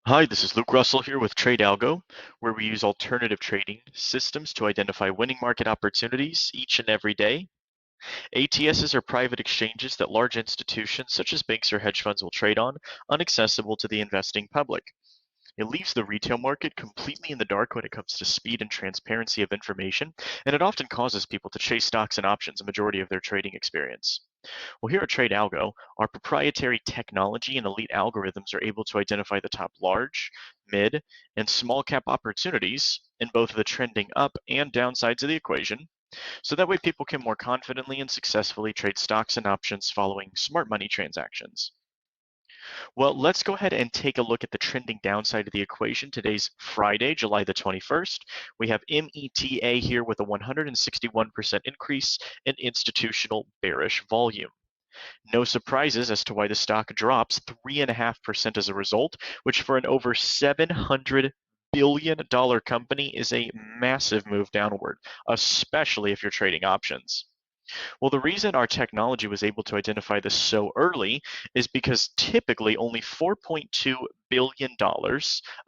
Hi, this is Luke Russell here with TradeAlgo, where we use alternative trading systems to identify winning market opportunities each and every day. ATSs are private exchanges that large institutions such as banks or hedge funds will trade on, inaccessible to the investing public. It leaves the retail market completely in the dark when it comes to speed and transparency of information, and it often causes people to chase stocks and options a majority of their trading experience. Well, here at TradeAlgo, our proprietary technology and elite algorithms are able to identify the top large, mid, and small cap opportunities in both the trending up and down sides of the equation, so that way people can more confidently and successfully trade stocks and options following smart money transactions. Well, let's go ahead and take a look at the trending downside of the equation. Today's Friday, July the 21st. We have META here with a 161% increase in institutional bearish volume. No surprises as to why the stock drops 3.5% as a result, which for an over $700 billion company is a massive move downward, especially if you're trading options. Well, the reason our technology was able to identify this so early is because typically only $4.2 billion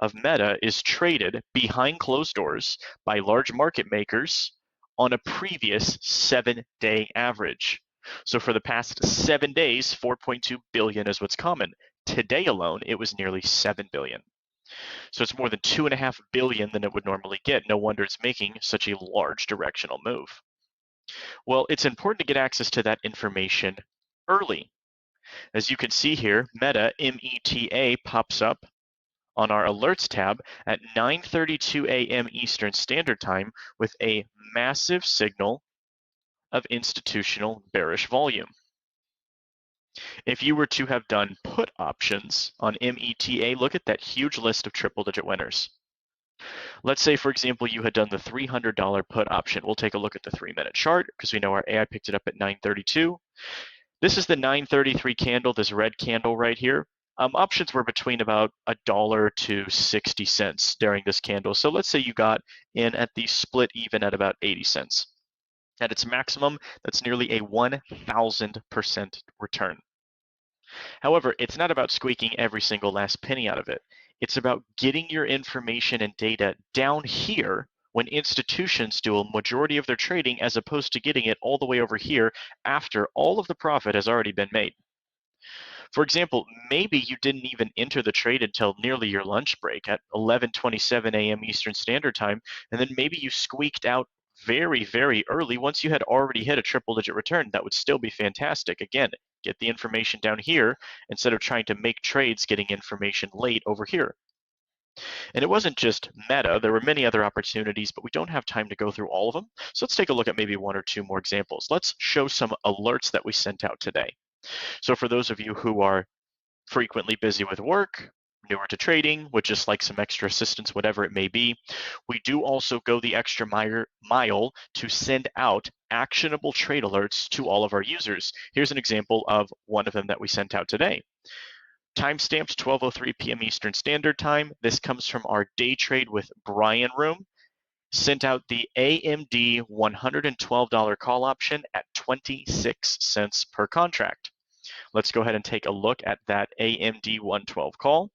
of Meta is traded behind closed doors by large market makers on a previous 7-day average. So for the past 7 days, 4.2 billion is what's common. Today alone, it was nearly 7 billion. So it's more than 2.5 billion than it would normally get. No wonder it's making such a large directional move. Well, it's important to get access to that information early. As you can see here, Meta, META, pops up on our alerts tab at 9:32 a.m. Eastern Standard Time with a massive signal of institutional bearish volume. If you were to have done put options on META, look at that huge list of triple-digit winners. Let's say, for example, you had done the $300 put option. We'll take a look at the 3-minute chart because we know our AI picked it up at 9:32. This is the 9:33 candle, this red candle right here. Options were between about $1 to 60 cents during this candle. So let's say you got in at the split even at about 80 cents. At its maximum, that's nearly a 1,000% return. However, it's not about squeaking every single last penny out of it. It's about getting your information and data down here when institutions do a majority of their trading as opposed to getting it all the way over here after all of the profit has already been made. For example, maybe you didn't even enter the trade until nearly your lunch break at 11:27 a.m. Eastern Standard Time, and then maybe you squeaked out very, very early once you had already hit a triple-digit return. That would still be fantastic. Again, get the information down here instead of trying to make trades getting information late over here. And it wasn't just Meta, there were many other opportunities, but we don't have time to go through all of them. So let's take a look at maybe one or two more examples. Let's show some alerts that we sent out today. So for those of you who are frequently busy with work, newer to trading, would just like some extra assistance, whatever it may be, we do also go the extra mile to send out actionable trade alerts to all of our users. Here's an example of one of them that we sent out today. Timestamps 12:03 p.m. Eastern Standard Time. This comes from our day trade with Brian room. Sent out the AMD $112 call option at 26 cents per contract. Let's go ahead and take a look at that AMD 112 call.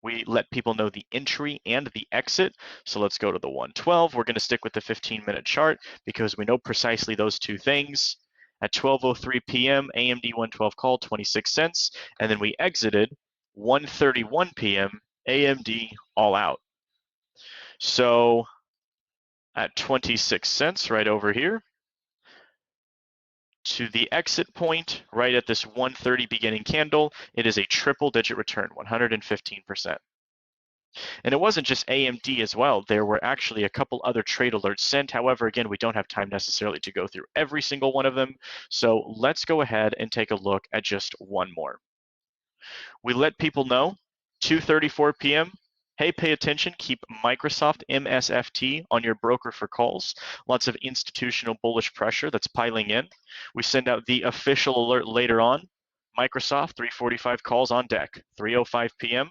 We let people know the entry and the exit. So let's go to the 112. We're going to stick with the 15-minute chart because we know precisely those two things. At 12:03 p.m., AMD 112 call, 26 cents. And then we exited 1:31 p.m., AMD all out. So at 26 cents right over here, to the exit point right at this 130 beginning candle, it is a triple digit return, 115%. And it wasn't just AMD as well. There were actually a couple other trade alerts sent. However, again, we don't have time necessarily to go through every single one of them. So let's go ahead and take a look at just one more. We let people know 2:34 p.m. Hey, pay attention, keep Microsoft MSFT on your broker for calls. Lots of institutional bullish pressure that's piling in. We send out the official alert later on. Microsoft 345 calls on deck, 3:05 p.m.,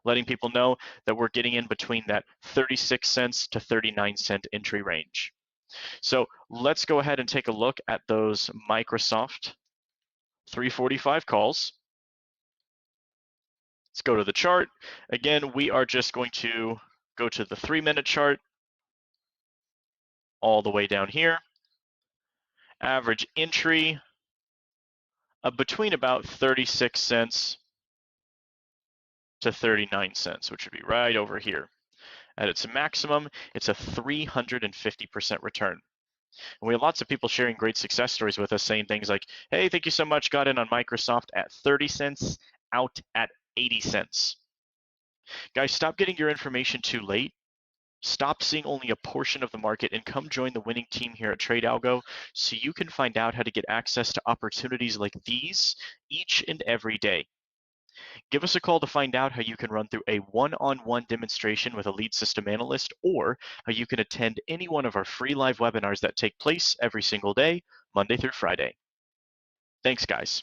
letting people know that we're getting in between that 36 cents to 39-cent entry range. So let's go ahead and take a look at those Microsoft 345 calls. Let's go to the chart. Again, we are just going to go to the 3-minute chart all the way down here. Average entry of between about 36 cents to 39 cents, which would be right over here. At its maximum, it's a 350% return. And we have lots of people sharing great success stories with us, saying things like, hey, thank you so much, got in on Microsoft at 30 cents, out at 80 cents. Guys, stop getting your information too late. Stop seeing only a portion of the market and come join the winning team here at TradeAlgo so you can find out how to get access to opportunities like these each and every day. Give us a call to find out how you can run through a one-on-one demonstration with a lead system analyst, or how you can attend any one of our free live webinars that take place every single day, Monday through Friday. Thanks, guys.